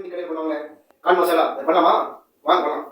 வண்டி கடையில் பண்ணுவாங்களே கான் மசாலா பண்ணலாமா? வாங்க பண்ணலாம்.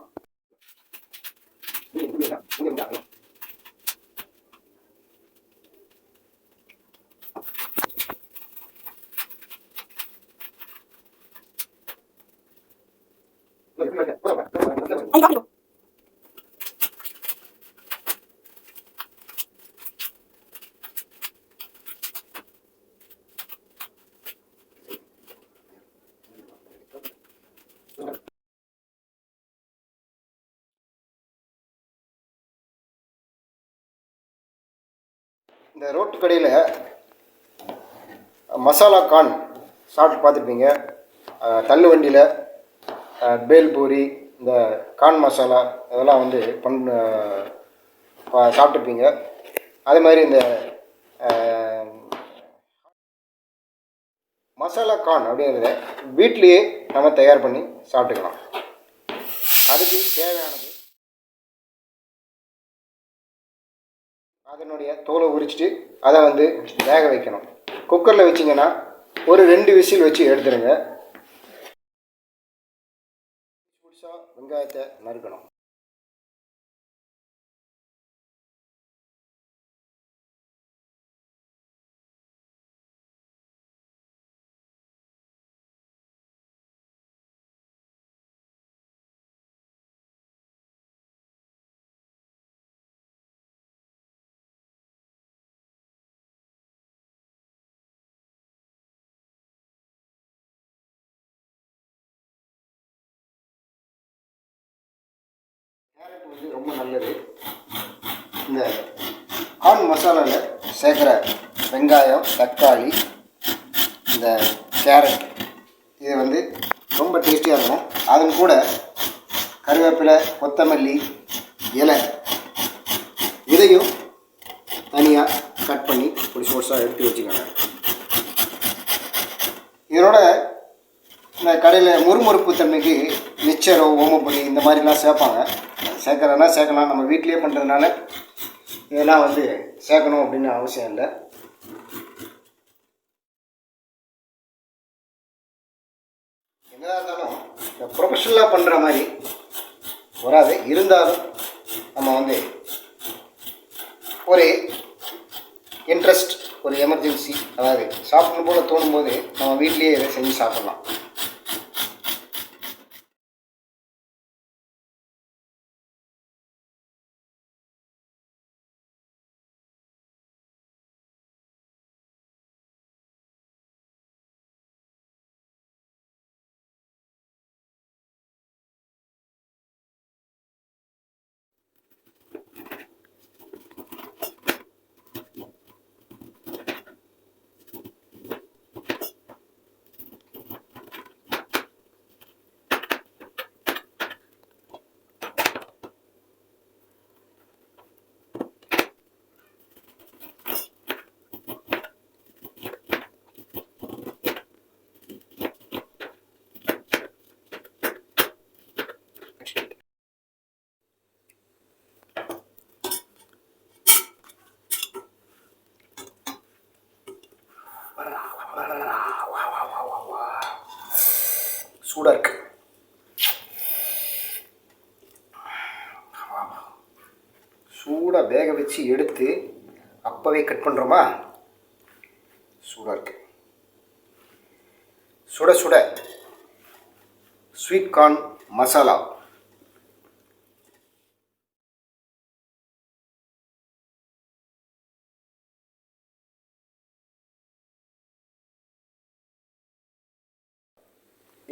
இந்த ரோட்டு கடையில் மசாலா கான் சாப்பிட்டு பார்த்துருப்பீங்க. தள்ளு வண்டியில் பேல்பூரி, இந்த கான் மசாலா இதெல்லாம் வந்து சாப்பிட்ருப்பீங்க. அதே மாதிரி இந்த மசாலா கான் அப்படிங்கிறத வீட்லேயே நம்ம தயார் பண்ணி சாப்பிட்டுக்கலாம். அதுக்கு தேவையானது அதனுடைய தோலை உரிச்சிட்டு அதை வந்து வேக வைக்கணும். குக்கரில் வச்சிங்கன்னா ஒரு 2 விசில் வச்சு எடுத்துடுங்க. புதுசாக வெங்காயத்தை நறுக்கணும். கேரட் வந்து ரொம்ப நல்லது. இந்த கான் மசாலாவில் சேர்க்குற வெங்காயம், தக்காளி, இந்த கேரட் இது வந்து ரொம்ப டேஸ்டியாக இருக்கும். அதன் கூட கருவேப்பிலை, கொத்தமல்லி இலை இதையும் தனியாக கட் பண்ணி பொடிசாக எடுத்து வச்சுக்கோங்க. இதனோட இந்த கடையில் முறுமுறுப்பு தன்மைக்கு மிச்சரோ, ஓமப்பொடி இந்த மாதிரிலாம் சேர்ப்பாங்க. சேர்க்குறதுனா சேர்க்கலாம். நம்ம வீட்லேயே பண்ணுறதுனால இதெல்லாம் வந்து சேர்க்கணும் அப்படின்னு அவசியம் இல்லை. என்னதாக இருந்தாலும் இந்த ப்ரொஃபஷனலாக பண்ணுற மாதிரி வராது. இருந்தாலும் நம்ம வந்து ஒரு இன்ட்ரெஸ்ட், ஒரு எமர்ஜென்சி, அதாவது சாப்பிடணும் போல் தோணும்போது நம்ம வீட்லேயே இதை செஞ்சு சாப்பிட்லாம். சூடாக இருக்கு. சூடாக வேக வச்சு எடுத்து அப்போவே கட் பண்ணுறோமா? சூடாக இருக்கு. சுட சுட ஸ்வீட் கார்ன் மசாலா.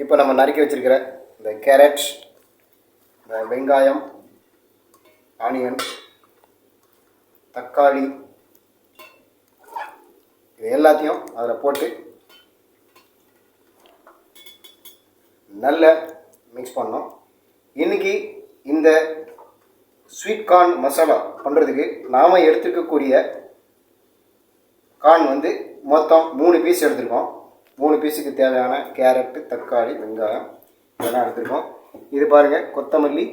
இப்போ நம்ம நறுக்கி வச்சுருக்கிற இந்த கேரட், இந்த வெங்காயம், ஆனியன், தக்காளி இது எல்லாத்தையும் அதில் போட்டு நல்லா மிக்ஸ் பண்ணோம். இன்றைக்கி இந்த ஸ்வீட் கார்ன் மசாலா பண்ணுறதுக்கு நாம் எடுத்துக்கக்கூடிய கார்ன் வந்து மொத்தம் 3 பீஸ் எடுத்துருக்கோம். 3 பீஸுக்கு தேவையான கேரட்டு, தக்காளி, வெங்காயம் இதெல்லாம் எடுத்துருக்கோம். இது பாருங்கள், கொத்தமல்லி,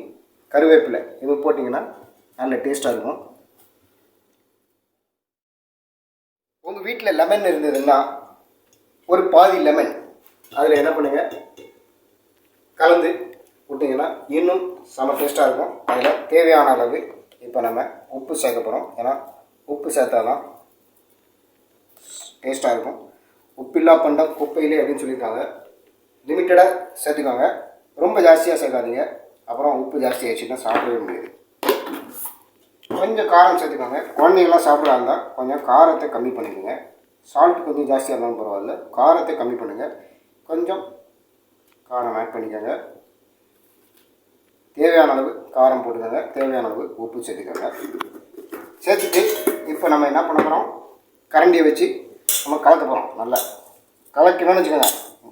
கருவேப்பிலை இது போட்டிங்கன்னா நல்ல டேஸ்ட்டாக இருக்கும். உங்கள் வீட்டில் லெமன் இருந்ததுன்னா ஒரு பாதி லெமன் அதில் என்ன பண்ணுங்கள், கலந்து விட்டிங்கன்னா இன்னும் செம டேஸ்ட்டாக இருக்கும். அதில் தேவையான அளவு இப்போ நம்ம உப்பு சேர்க்க போகிறோம். ஏன்னா உப்பு சேர்த்தா தான் டேஸ்ட்டாக இருக்கும். உப்பில்லா பண்டம் குப்பையிலே அப்படின்னு சொல்லியிருக்காங்க. லிமிட்டடாக சேர்த்துக்கோங்க, ரொம்ப ஜாஸ்தியாக சேர்க்காதீங்க. அப்புறம் உப்பு ஜாஸ்தி ஆயிடுச்சுன்னா சாப்பிடவே முடியாது. கொஞ்சம் காரம் சேர்த்துக்கோங்க. குழந்தைங்களாம் சாப்பிட்றா இருந்தால் கொஞ்சம் காரத்தை கம்மி பண்ணிக்கோங்க. சால்ட் கொஞ்சம் ஜாஸ்தியாக இருந்தாலும் பரவாயில்ல, காரத்தை கம்மி பண்ணுங்கள். கொஞ்சம் காரம் ஆட் பண்ணிக்கோங்க. தேவையான அளவு காரம் போட்டுக்கோங்க, தேவையான அளவு உப்பு சேர்த்துக்கோங்க. சேர்த்துட்டு இப்போ நம்ம என்ன பண்ண போகிறோம், கரண்டியை வச்சு நம்ம கலக்க போகிறோம். நல்லா கலக்கணும்னு வச்சுக்கோங்க.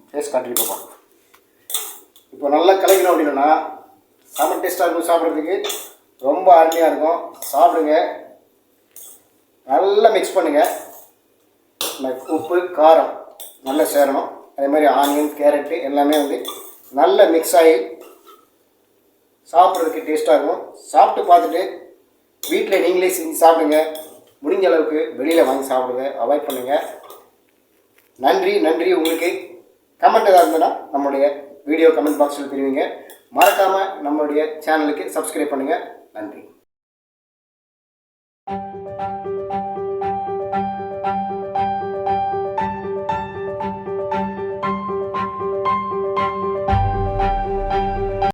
ஃபேஸ் காட்டிட்டு போகிறோம். இப்போ நல்லா கலக்கணும் அப்படின்னா செம டேஸ்ட்டாக இருக்கும். சாப்பிட்றதுக்கு ரொம்ப அருமையாக இருக்கும். சாப்பிடுங்க, நல்லா மிக்ஸ் பண்ணுங்கள். உப்பு காரம் நல்லா சேரணும். அதே மாதிரி ஆனியன் கேரட்டு எல்லாமே வந்து நல்லா மிக்ஸ் ஆகி சாப்பிட்றதுக்கு டேஸ்ட்டாக இருக்கும். சாப்பிட்டு பார்த்துட்டு வீட்டில் நீங்களே செஞ்சு சாப்பிடுங்க. முடிஞ்ச அளவுக்கு வெளியில் வாங்கி சாப்பிடுங்க, அவாய்ட் பண்ணுங்கள். நன்றி நன்றி. உங்களுக்கு கமெண்ட் ஏதாவது இருந்ததுன்னா நம்மளுடைய வீடியோ கமெண்ட் பாக்ஸில் தெரிவிங்க. மறக்காமல் நம்மளுடைய சேனலுக்கு சப்ஸ்கிரைப் பண்ணுங்கள். நன்றி.